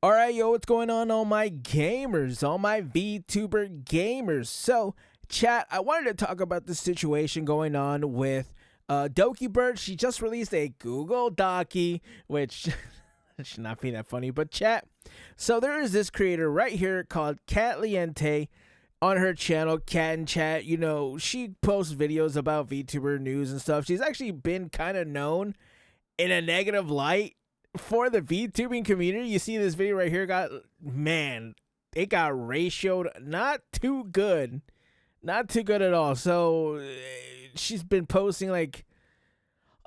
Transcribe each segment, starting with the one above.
Alright, yo, what's going on, all my gamers, all my VTuber gamers? So, chat, I wanted to talk about the situation going on with Dokbird. She just released a Google Doki, which should not be that funny, but chat. So, there is this creator right here called Cat Liente on her channel, Cat and Chat. You know, she posts videos about VTuber news and stuff. She's actually been kind of known in a negative light for the VTubing community. You see this video right here it got ratioed not too good at all. So she's been posting like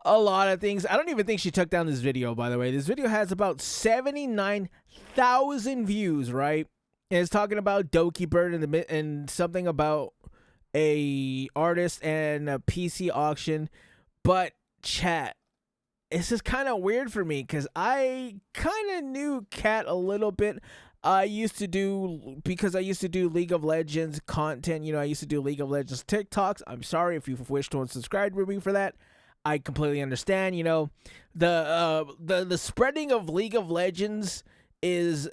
a lot of things. I don't even think she took down this video, by the way. This video has about 79,000 views, right? And it's talking about Dokbird and something about a artist and a PC auction. But chat, this is kind of weird for me because I kind of knew Cat a little bit. I used to do League of Legends content. You know, I used to do League of Legends TikToks. I'm sorry if you wish to unsubscribe to me for that. I completely understand. You know, the spreading of League of Legends is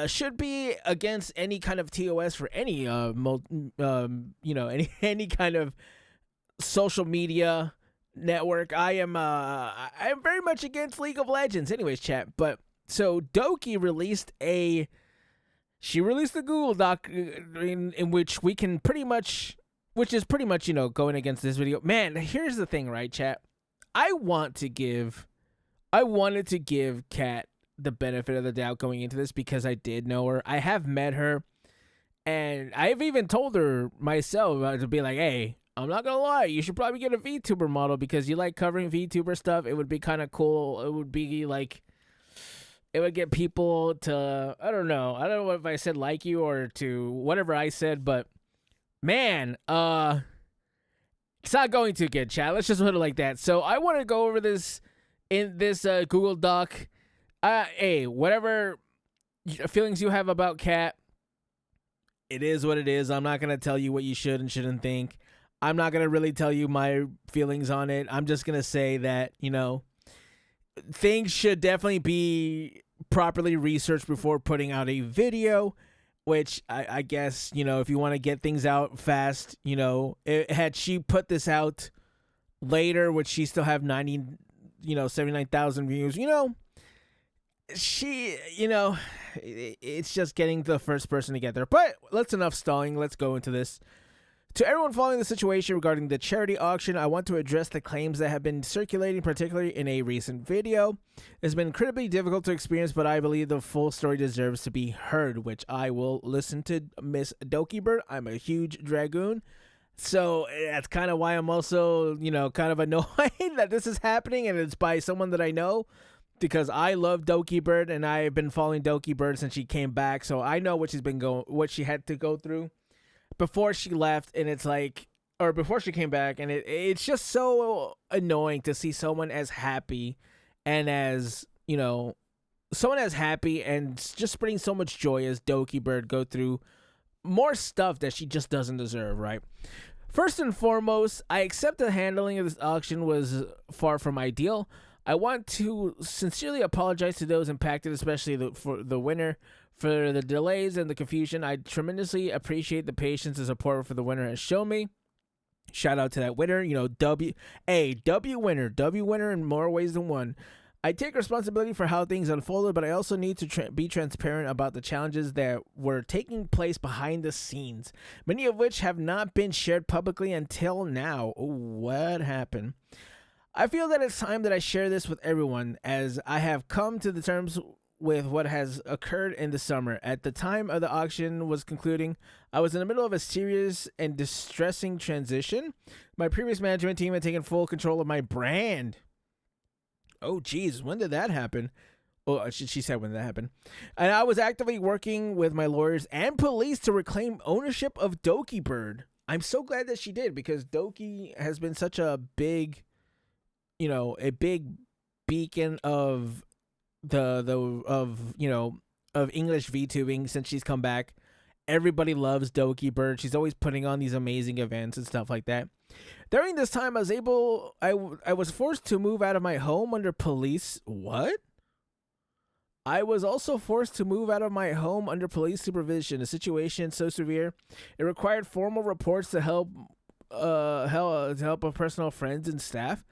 should be against any kind of TOS for any any kind of social media network. I'm very much against League of Legends. Anyways, chat. But so Doki released a Google Doc in which we can pretty much, going against this video. Man, here's the thing, right, chat? I wanted to give Kat the benefit of the doubt going into this because I did know her. I have met her, and I've even told her myself to be like, hey, I'm not gonna lie, you should probably get a VTuber model because you like covering VTuber stuff. It would be kind of cool. It would be like, it would get people to, I don't know if I said like you or to whatever I said, but man, it's not going to get, chat. Let's just put it like that. So I want to go over this in this Google Doc. Hey, whatever feelings you have about Cat, it is what it is. I'm not gonna tell you what you should and shouldn't think. I'm not going to really tell you my feelings on it. I'm just going to say that, you know, things should definitely be properly researched before putting out a video, which I guess, you know, if you want to get things out fast, you know, had she put this out later, would she still have 79,000 views? You know, it's just getting the first person to get there. But let's enough stalling. Let's go into this. To everyone following the situation regarding the charity auction, I want to address the claims that have been circulating, particularly in a recent video. It's been incredibly difficult to experience, but I believe the full story deserves to be heard, which I will listen to Miss Dokbird. I'm a huge Dragoon, so that's kind of why I'm also, you know, kind of annoyed that this is happening, and it's by someone that I know, because I love Dokbird, and I've been following Dokbird since she came back, so I know what she had to go through before she left, and it's like, or before she came back, and it's just so annoying to see someone as happy and as, you know, someone as happy and just spreading so much joy as Dokbird go through more stuff that she just doesn't deserve, right? First and foremost, I accept the handling of this auction was far from ideal. I want to sincerely apologize to those impacted, especially for the winner, for the delays and the confusion. I tremendously appreciate the patience and support for the winner has shown me. Shout out to that winner, you know, W winner in more ways than one. I take responsibility for how things unfolded, but I also need to be transparent about the challenges that were taking place behind the scenes, many of which have not been shared publicly until now. Ooh, what happened? I feel that it's time that I share this with everyone, as I have come to the terms with what has occurred in the summer. At the time of the auction was concluding, I was in the middle of a serious and distressing transition. My previous management team had taken full control of my brand. Oh, geez, when did that happen? Oh, she said when that happened. And I was actively working with my lawyers and police to reclaim ownership of Dokbird. I'm so glad that she did, because Doki has been such a big, you know, a big beacon of of English VTubing since she's come back. Everybody loves Dokbird. She's always putting on these amazing events and stuff like that. During this time, I was forced to move out of my home under police. What? I was also forced to move out of my home under police supervision, a situation so severe it required formal reports to help of personal friends and staff.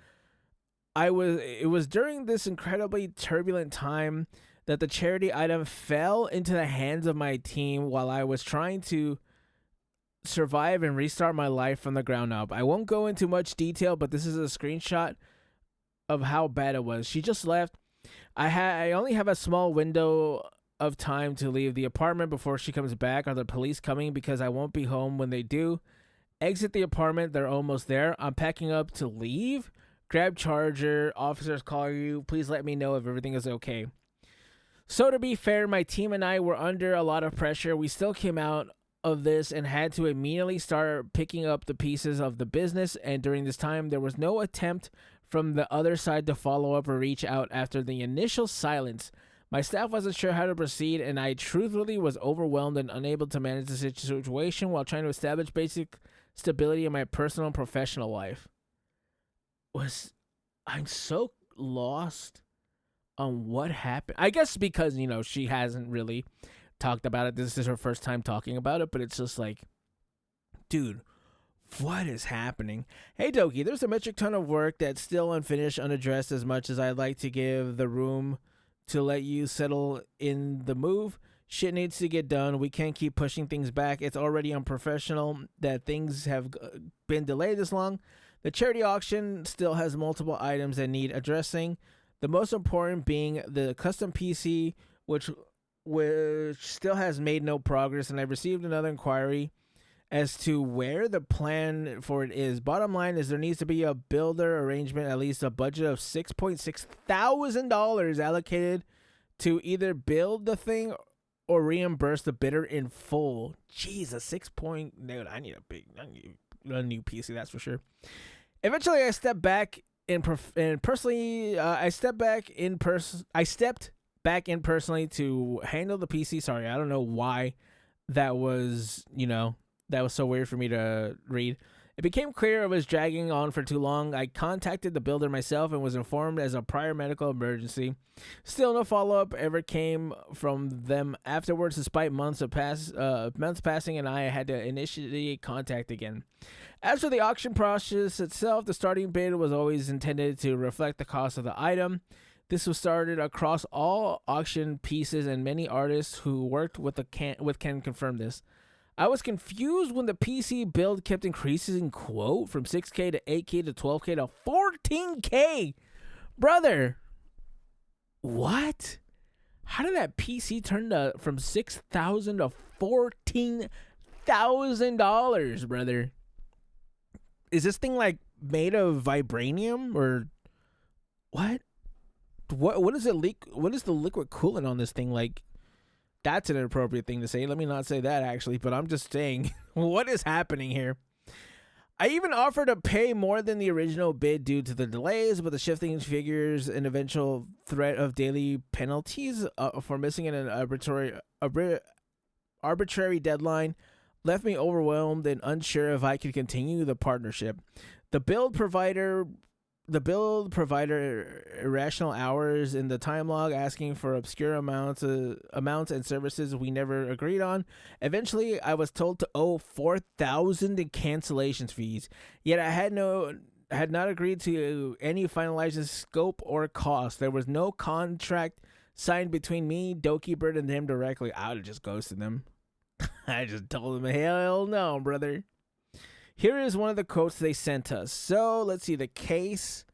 It was during this incredibly turbulent time that the charity item fell into the hands of my team while I was trying to survive and restart my life from the ground up. I won't go into much detail, but this is a screenshot of how bad it was. She just left. I only have a small window of time to leave the apartment before she comes back. Are the police coming? Because I won't be home when they do. Exit the apartment. They're almost there. I'm packing up to leave. Grab charger. Officers call you. Please let me know if everything is okay. So to be fair, my team and I were under a lot of pressure. We still came out of this and had to immediately start picking up the pieces of the business. And during this time, there was no attempt from the other side to follow up or reach out after the initial silence. My staff wasn't sure how to proceed, and I truthfully was overwhelmed and unable to manage the situation while trying to establish basic stability in my personal and professional life. I'm so lost on what happened. I guess because, she hasn't really talked about it. This is her first time talking about it, but it's just like, dude, what is happening? Hey, Doki, there's a metric ton of work that's still unfinished, unaddressed. As much as I'd like to give the room to let you settle in the move, shit needs to get done. We can't keep pushing things back. It's already unprofessional that things have been delayed this long. The charity auction still has multiple items that need addressing. The most important being the custom PC, which still has made no progress, and I've received another inquiry as to where the plan for it is. Bottom line is there needs to be a builder arrangement, at least a budget of $6,600 allocated to either build the thing or reimburse the bidder in full. Jesus, dude, I need a new PC, that's for sure. Eventually, I stepped back I stepped back in personally to handle the PC. Sorry, I don't know why that was, that was so weird for me to read. It became clear it was dragging on for too long. I contacted the builder myself and was informed as a prior medical emergency. Still, no follow-up ever came from them afterwards, despite months passing, and I had to initiate contact again. As for the auction process itself, the starting bid was always intended to reflect the cost of the item. This was started across all auction pieces, and many artists who worked with can confirm this. I was confused when the PC build kept increasing in quote from 6K to 8K to 12K to 14K. Brother, what? How did that PC turn from $6,000 to $14,000, brother? Is this thing like made of vibranium or what? What is it leak? What is the liquid coolant on this thing like? That's an inappropriate thing to say. Let me not say that, actually, but I'm just saying, what is happening here? I even offered to pay more than the original bid due to the delays, but the shifting figures and eventual threat of daily penalties for missing an arbitrary deadline left me overwhelmed and unsure if I could continue the partnership. The build provider irrational hours in the time log, asking for obscure amounts and services we never agreed on. Eventually, I was told to owe $4,000 in cancellation fees. Yet I had not agreed to any finalized scope or cost. There was no contract signed between me, Dokbird, and them directly. I would have just ghosted them. I just told them, hell no, brother. Here is one of the quotes they sent us. So let's see the case.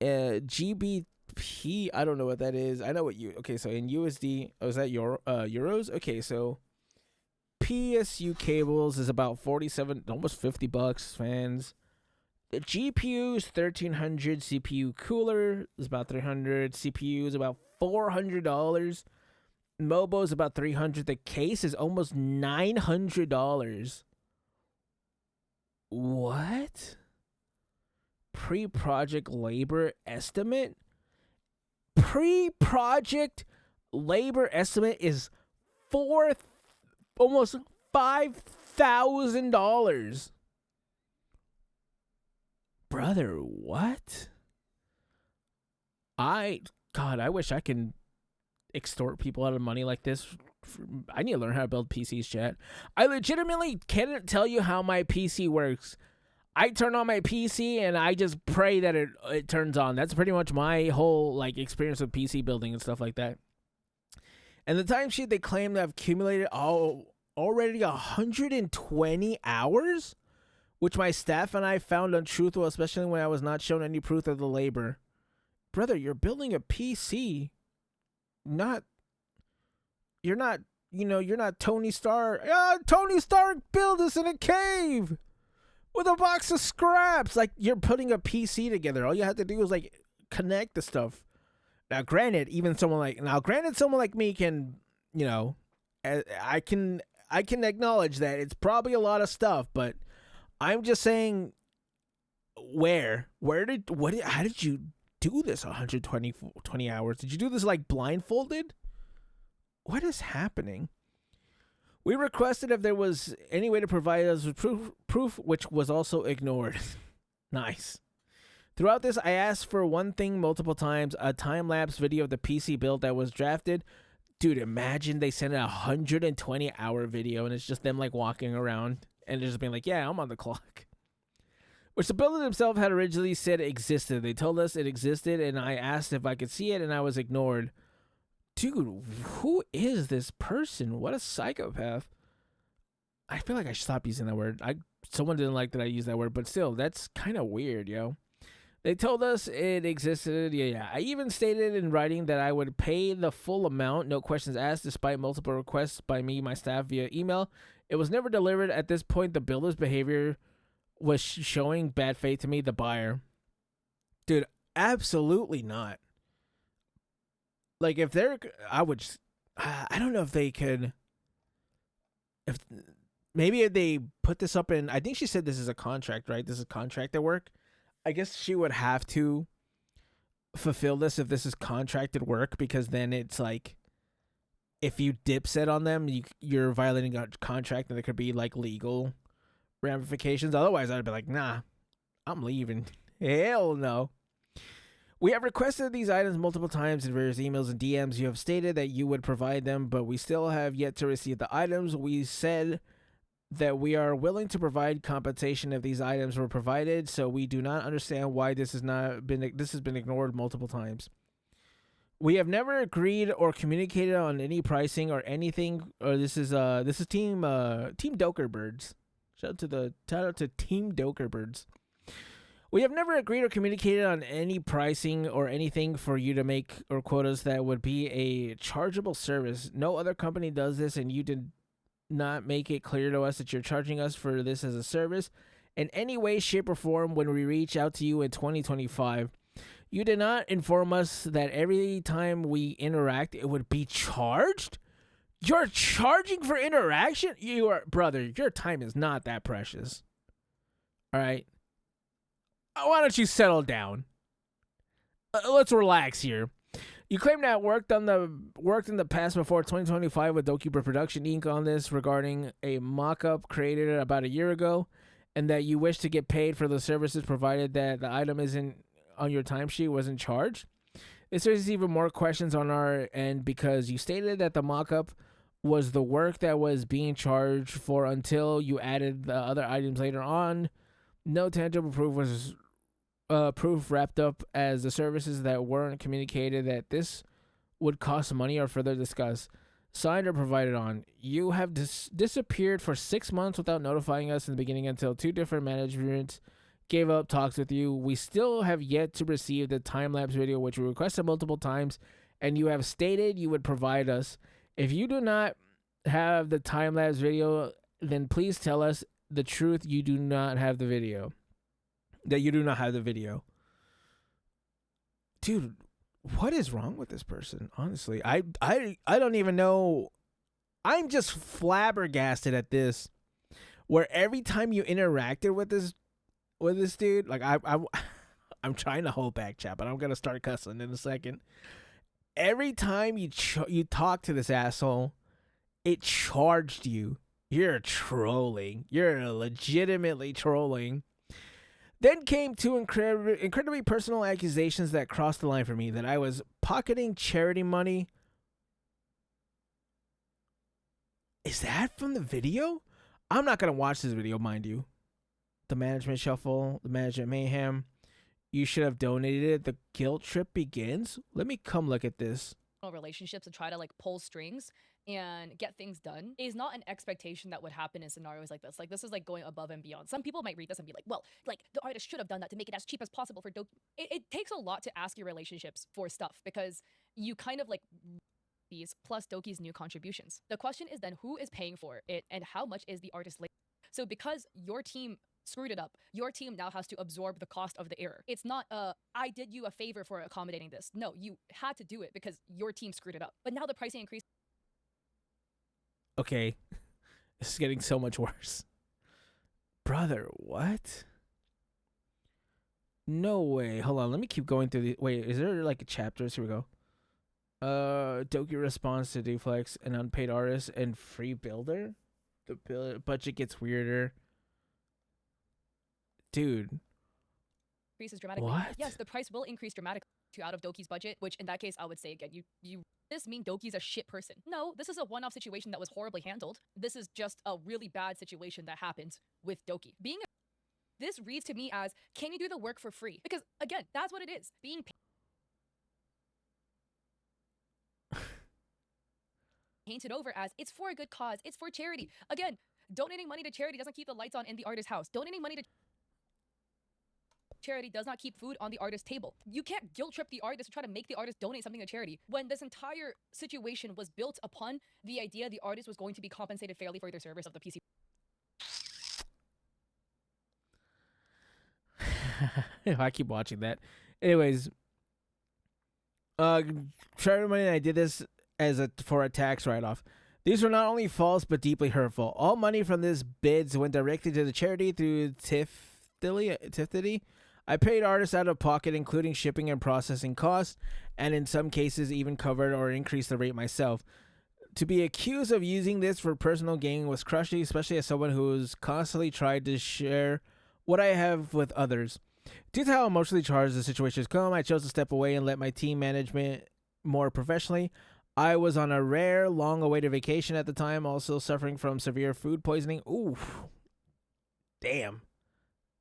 GBP. I don't know what that is. I know what you. Okay, so in USD. Oh, is that euros? Okay, so PSU cables is about 47, almost $50, fans. The GPU is $1,300. CPU cooler is about $300. CPU is about $400. Mobo is about $300. The case is almost $900. What? Pre-project labor estimate? Pre-project labor estimate is almost $5,000. Brother, what? I wish I can extort people out of money like this. I need to learn how to build PCs, chat. I legitimately can't tell you how my PC works. I turn on my PC and I just pray that it turns on. That's pretty much my whole like experience with PC building and stuff like that. And the timesheet they claim to have accumulated already 120 hours, which my staff and I found untruthful, especially when I was not shown any proof of the labor. Brother, you're building a PC. You're not Tony Stark. Tony Stark built this in a cave with a box of scraps. Like, you're putting a PC together. All you have to do is like connect the stuff. Now, granted, someone like me can, I can acknowledge that it's probably a lot of stuff, but I'm just saying, how did you do this 120 hours? Did you do this like blindfolded? What is happening? We requested if there was any way to provide us with proof, which was also ignored. Nice. Throughout this, I asked for one thing multiple times, a time-lapse video of the PC build that was drafted. Dude, imagine they sent a 120-hour video, and it's just them, like, walking around, and just being like, yeah, I'm on the clock. Which the builder himself had originally said existed. They told us it existed, and I asked if I could see it, and I was ignored. Dude, who is this person? What a psychopath. I feel like I should stop using that word. Someone didn't like that I used that word, but still, that's kind of weird, yo. They told us it existed. Yeah. I even stated in writing that I would pay the full amount, no questions asked, despite multiple requests by me, my staff, via email. It was never delivered. At this point, the builder's behavior was showing bad faith to me, the buyer. Dude, absolutely not. Like, if they're, I don't know if they could, maybe if they put this up in, I think she said this is a contract, right? This is contracted work. I guess she would have to fulfill this if this is contracted work, because then it's like, if you dipset on them, you're violating a contract, and there could be like legal ramifications. Otherwise, I'd be like, nah, I'm leaving. Hell no. We have requested these items multiple times in various emails and DMs. You have stated that you would provide them, but we still have yet to receive the items. We said that we are willing to provide compensation if these items were provided, so we do not understand why this has been ignored multiple times. We have never agreed or communicated on any pricing or anything. Or this is Team Dokbirds. Shout out to Team Dokbirds. We have never agreed or communicated on any pricing or anything for you to make or quotas that would be a chargeable service. No other company does this, and you did not make it clear to us that you're charging us for this as a service in any way, shape, or form when we reach out to you in 2025. You did not inform us that every time we interact, it would be charged? You're charging for interaction? Brother, your time is not that precious. All right? Why don't you settle down? Let's relax here. You claim that worked in the past before 2025 with Dokbird Production Inc. on this regarding a mock-up created about a year ago, and that you wish to get paid for the services provided that the item isn't on your timesheet wasn't charged. This raises even more questions on our end, because you stated that the mock-up was the work that was being charged for until you added the other items later on. No tangible proof was proof wrapped up as the services that weren't communicated that this would cost money or further discussed. Signed or provided on. You have disappeared for 6 months without notifying us in the beginning until 2 different managements gave up talks with you. We still have yet to receive the time-lapse video, which we requested multiple times, and you have stated you would provide us. If you do not have the time-lapse video, then please tell us the truth. You do not have the video. That you do not have the video. Dude, what is wrong with this person? Honestly, I don't even know. I'm just flabbergasted at this. Where every time you interacted with this dude, like I'm trying to hold back, chat, but I'm gonna start cussing in a second. Every time you talk to this asshole, it charged you. You're trolling. You're legitimately trolling. Then came 2 incredibly personal accusations that crossed the line for me, that I was pocketing charity money Is that from the video? I'm not gonna watch this video, mind you. The management shuffle, the management mayhem. You should have donated it. The guilt trip begins. Let me come look at this. Relationships and try to like pull strings and get things done is not an expectation that would happen in scenarios like this. Like this is like going above and beyond. Some people might read this and be like, well, like the artist should have done that to make it as cheap as possible for Doki. It takes a lot to ask your relationships for stuff because you kind of like these plus Doki's new contributions. The question is then who is paying for it and how much is the artist late? So because your team screwed it up, your team now has to absorb the cost of the error. It's not I did you a favor for accommodating this. No, you had to do it because your team screwed it up. But now the pricing increased. Okay. This is getting so much worse. Brother, what? No way. Hold on, let me keep going through the wait, is there like chapters? Here we go. Doki responds to Deflex, an unpaid artist, and free builder. The budget gets weirder. Dude. Increases dramatically. What? Yes, the price will increase dramatically out of Doki's budget, which in that case, I would say again, you this mean Doki's a shit person? No, this is a one-off situation that was horribly handled. This is just a really bad situation that happened with Doki. This reads to me as, can you do the work for free? Because again, that's what it is. Being painted over as it's for a good cause, it's for charity. Again, donating money to charity doesn't keep the lights on in the artist's house. Donating money to charity does not keep food on the artist's table. You can't guilt trip the artist to try to make the artist donate something to charity when this entire situation was built upon the idea the artist was going to be compensated fairly for their service of the PC. I keep watching that. Anyways, charity money, I did this for a tax write-off. These were not only false but deeply hurtful. All money from this bids went directly to the charity through Tiffany. I paid artists out of pocket, including shipping and processing costs, and in some cases even covered or increased the rate myself. To be accused of using this for personal gain was crushing, especially as someone who's constantly tried to share what I have with others. Due to how emotionally charged the situation has come, I chose to step away and let my team management more professionally. I was on a rare, long-awaited vacation at the time, also suffering from severe food poisoning. Oof. Damn.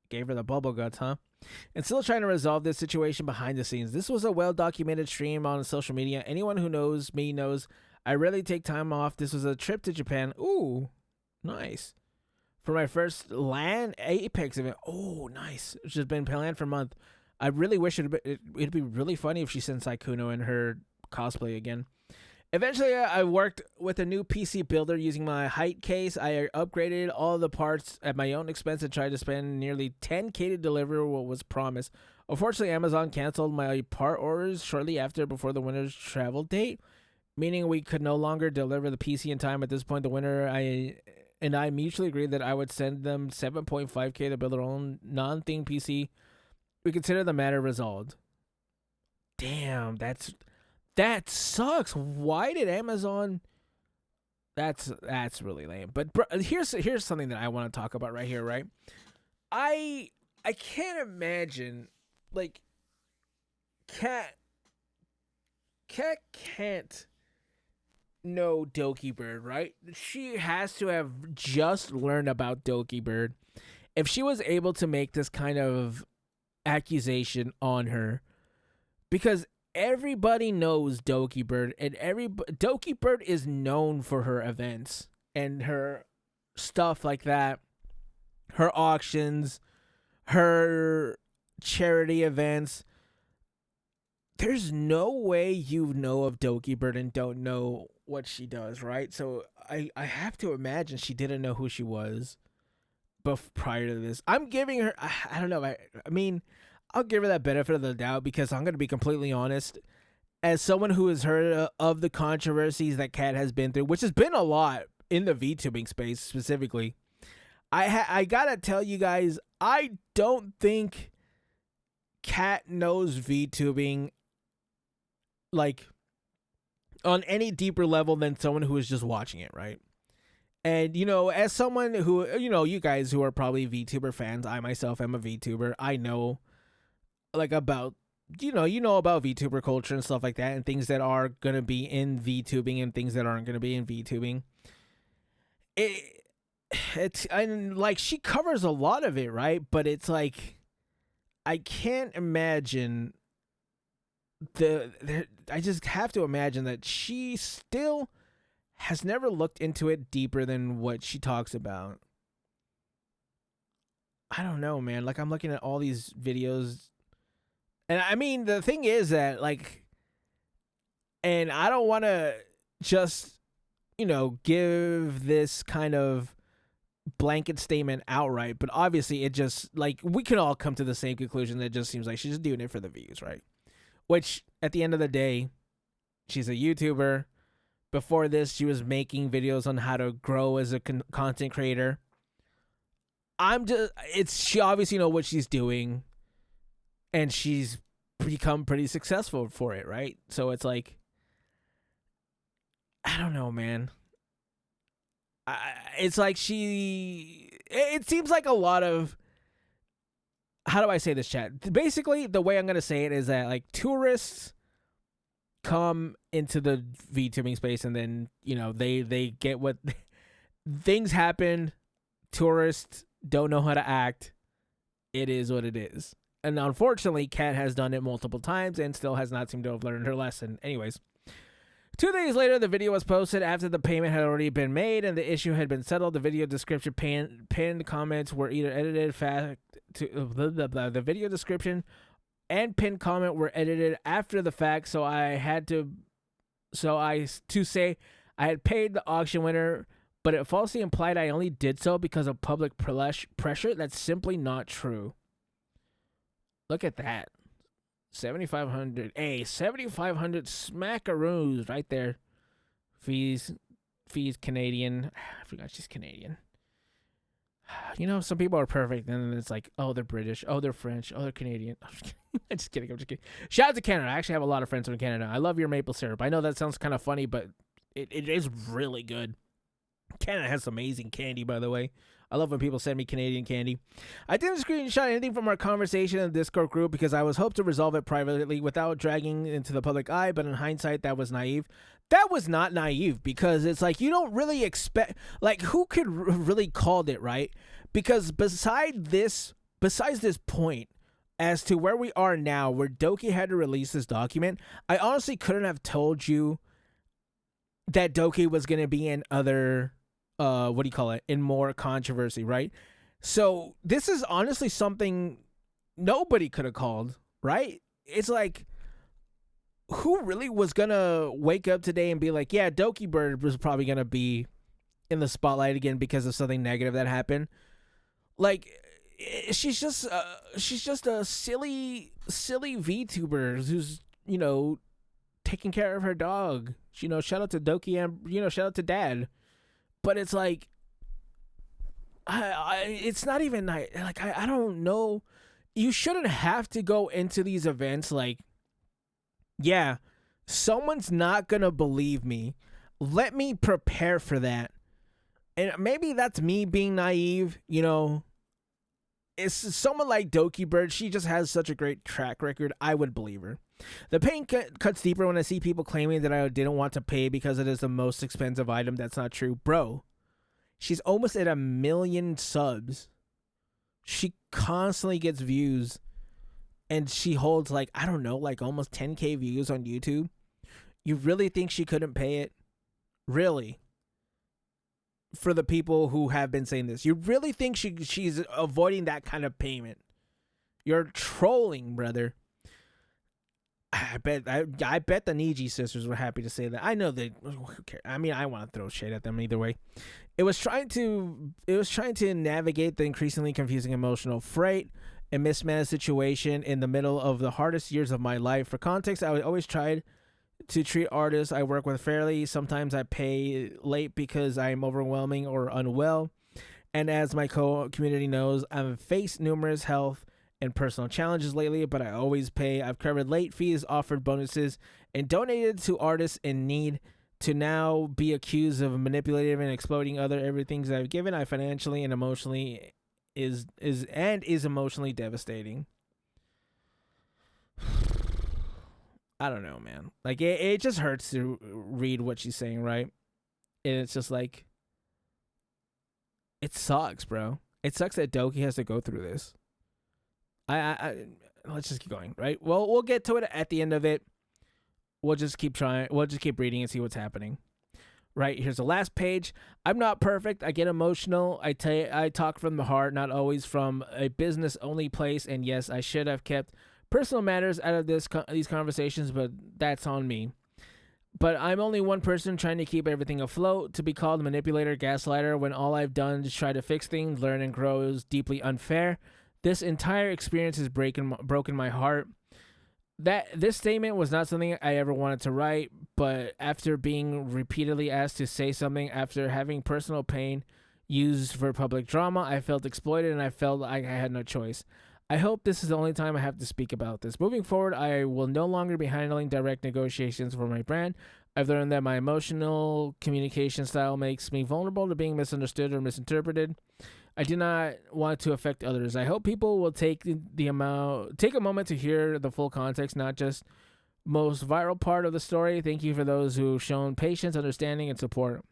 Gave her the bubble guts, huh? And still trying to resolve this situation behind the scenes. This was a well-documented stream on social media. Anyone who knows me knows I rarely take time off. This was a trip to Japan. Ooh, nice. For my first LAN Apex event. Oh, nice. It's just been planned for a month. I really wish it'd be really funny if she sent Saikuno in her cosplay again. Eventually, I worked with a new PC builder using my height case. I upgraded all the parts at my own expense and tried to spend nearly $10K to deliver what was promised. Unfortunately, Amazon canceled my part orders shortly after before the winter's travel date, meaning we could no longer deliver the PC in time. At this point, the winner and I mutually agreed that I would send them $7.5K to build their own non-themed PC. We consider the matter resolved. Damn, that sucks. Why did Amazon? That's really lame. But bro, here's something that I want to talk about right here, right? I can't imagine, like, Cat can't know Dokbird, right? She has to have just learned about Dokbird. If she was able to make this kind of accusation on her, because everybody knows Dokbird, and Dokbird is known for her events and her stuff like that, her auctions, her charity events. There's no way you know of Dokbird and don't know what she does, right? So I have to imagine she didn't know who she was prior to this. I'm giving her, I don't know, I mean, I'll give her that benefit of the doubt because I'm going to be completely honest. As someone who has heard of the controversies that Kat has been through, which has been a lot in the VTubing space specifically, I got to tell you guys, I don't think Kat knows VTubing like on any deeper level than someone who is just watching it, right? And, you know, as someone who, you know, you guys who are probably VTuber fans, I myself am a VTuber. I know like about, you know about VTuber culture and stuff like that, and things that are going to be in VTubing and things that aren't going to be in VTubing. it it's and like she covers a lot of it, right? But it's like I can't imagine I just have to imagine that she still has never looked into it deeper than what she talks about. I don't know, man. Like I'm looking at all these videos, and I mean the thing is that like, and I don't want to just give this kind of blanket statement outright, but obviously it just like we can all come to the same conclusion that it just seems like she's just doing it for the views, right? Which at the end of the day, she's a YouTuber. Before this, she was making videos on how to grow as a content creator. She obviously know what she's doing, and she's become pretty successful for it, right? So it's like, I don't know, man. It's like it seems like a lot of, how do I say this, chat? Basically, the way I'm going to say it is that like tourists come into the VTubing space and then, they get what things happen. Tourists don't know how to act. It is what it is. And unfortunately, Kat has done it multiple times and still has not seemed to have learned her lesson. Anyways, 2 days later, the video was posted after the payment had already been made and the issue had been settled. The video description pinned comments were either edited the video description and pinned comment were edited after the fact. So I say I had paid the auction winner, but it falsely implied I only did so because of public pressure. That's simply not true. Look at that. 7,500. Hey, 7,500 smackaroos right there. Fees Canadian. I forgot she's Canadian. Some people are perfect, and then it's like, oh, they're British, oh, they're French, oh, they're Canadian. I'm just kidding. Shout out to Canada. I actually have a lot of friends from Canada. I love your maple syrup. I know that sounds kind of funny, but it is really good. Canada has amazing candy, by the way. I love when people send me Canadian candy. I didn't screenshot anything from our conversation in the Discord group because I was hoping to resolve it privately without dragging into the public eye, but in hindsight, that was naive. That was not naive because it's like you don't really expect, like who could really called it, right? Because besides this point as to where we are now, where Doki had to release this document, I honestly couldn't have told you that Doki was going to be in other in more controversy, right? So this is honestly something nobody could have called, right? It's like, who really was gonna wake up today and be like, yeah, Dokbird was probably gonna be in the spotlight again because of something negative that happened? Like, she's just a silly VTuber who's taking care of her dog. Shout out to Doki and shout out to Dad. But it's like, it's not even like I don't know. You shouldn't have to go into these events like, yeah, someone's not gonna believe me. Let me prepare for that. And maybe that's me being naive. It's someone like Dokbird. She just has such a great track record. I would believe her. The pain cuts deeper when I see people claiming that I didn't want to pay because it is the most expensive item. That's not true. Bro, she's almost at 1 million subs. She constantly gets views. And she holds almost 10K views on YouTube. You really think she couldn't pay it? Really? For the people who have been saying this. You really think she's avoiding that kind of payment? You're trolling, brother. I bet the Niji sisters were happy to say that. I know they. Who cares? I mean, I want to throw shade at them either way. It was trying to navigate the increasingly confusing emotional freight and mismanaged situation in the middle of the hardest years of my life. For context, I always tried to treat artists I work with fairly. Sometimes I pay late because I'm overwhelming or unwell. And as my community knows, I've faced numerous health and personal challenges lately, but I always pay. I've covered late fees, offered bonuses, and donated to artists in need. To now be accused of manipulating and exploiting everything I've given, I financially and emotionally is emotionally devastating. I don't know, man. Like it just hurts to read what she's saying, right? And it's just like, it sucks, bro. It sucks that Doki has to go through this. I let's just keep going, right? Well, we'll get to it at the end of it. We'll just keep trying. We'll just keep reading and see what's happening. Right, here's the last page. I'm not perfect. I get emotional. I talk from the heart, not always from a business-only place. And yes, I should have kept personal matters out of these conversations, but that's on me. But I'm only one person trying to keep everything afloat. To be called a manipulator, gaslighter, when all I've done is try to fix things, learn, and grow is deeply unfair. This entire experience has broken my heart. This statement was not something I ever wanted to write, but after being repeatedly asked to say something after having personal pain used for public drama, I felt exploited and I felt like I had no choice. I hope this is the only time I have to speak about this. Moving forward, I will no longer be handling direct negotiations for my brand. I've learned that my emotional communication style makes me vulnerable to being misunderstood or misinterpreted. I do not want to affect others. I hope people will take a moment to hear the full context, not just most viral part of the story. Thank you for those who've shown patience, understanding, and support.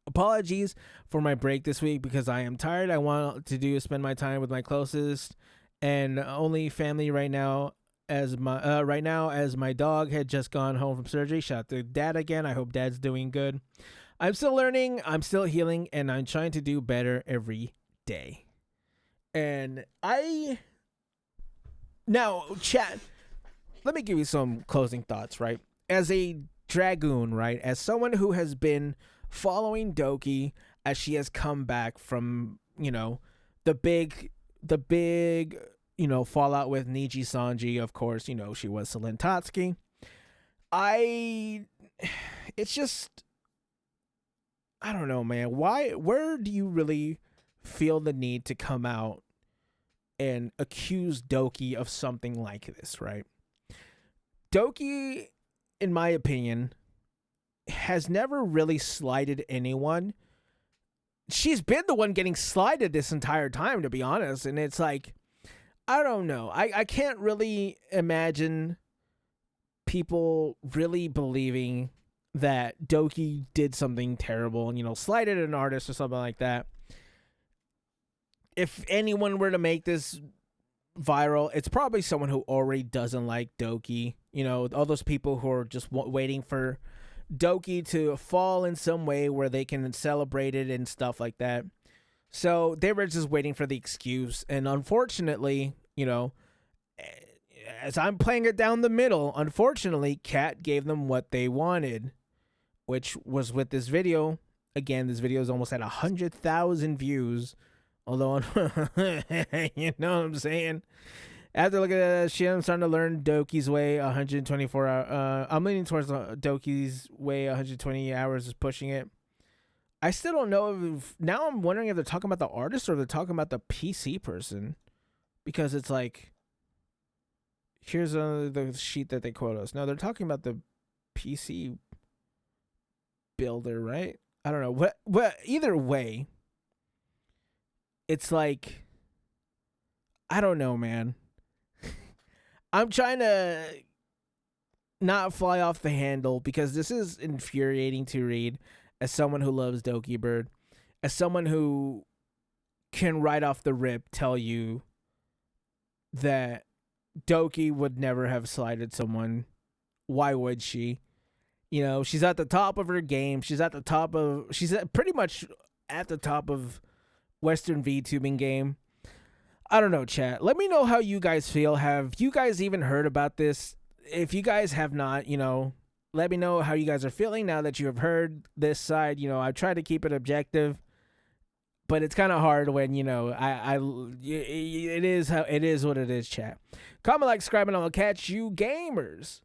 Apologies for my break this week because I am tired. I want to spend my time with my closest and only family right now. As my dog had just gone home from surgery. Shout out to Dad again. I hope Dad's doing good. I'm still learning. I'm still healing, and I'm trying to do better every day. And now, chat, let me give you some closing thoughts, right? As a dragoon, right? As someone who has been following Doki as she has come back from, the big, fallout with Niji Sanji, of course, she was Selin Tatsuki. It's just, I don't know, man. Where do you really feel the need to come out and accuse Doki of something like this, right? Doki, in my opinion, has never really slighted anyone. She's been the one getting slighted this entire time, to be honest. And it's like, I don't know. I can't really imagine people really believing that Doki did something terrible and, slighted an artist or something like that. If anyone were to make this viral, it's probably someone who already doesn't like Doki. All those people who are just waiting for Doki to fall in some way where they can celebrate it and stuff like that. So they were just waiting for the excuse. And unfortunately, as I'm playing it down the middle, unfortunately, Kat gave them what they wanted, which was with this video. Again, this video is almost at 100,000 views. Although, you know what I'm saying? After looking at that shit, I'm starting to learn Doki's way 124 hours. I'm leaning towards Doki's way 120 hours is pushing it. I still don't know if... Now I'm wondering if they're talking about the artist or if they're talking about the PC person. Because it's like... Here's the sheet that they quote us. No, they're talking about the PC builder, right? I don't know. What? Either way... It's like, I don't know, man. I'm trying to not fly off the handle because this is infuriating to read as someone who loves Dokbird, as someone who can right off the rip tell you that Doki would never have slighted someone. Why would she? She's at the top of her game. She's pretty much at the top of Western VTubing game. I don't know, chat. Let me know how you guys feel. Have you guys even heard about this? If you guys have not, let me know how you guys are feeling now that you have heard this side. I try to keep it objective, but it's kind of hard when, it is what it is, chat. Comment, like, subscribe, and I'll catch you gamers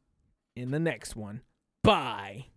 in the next one. Bye.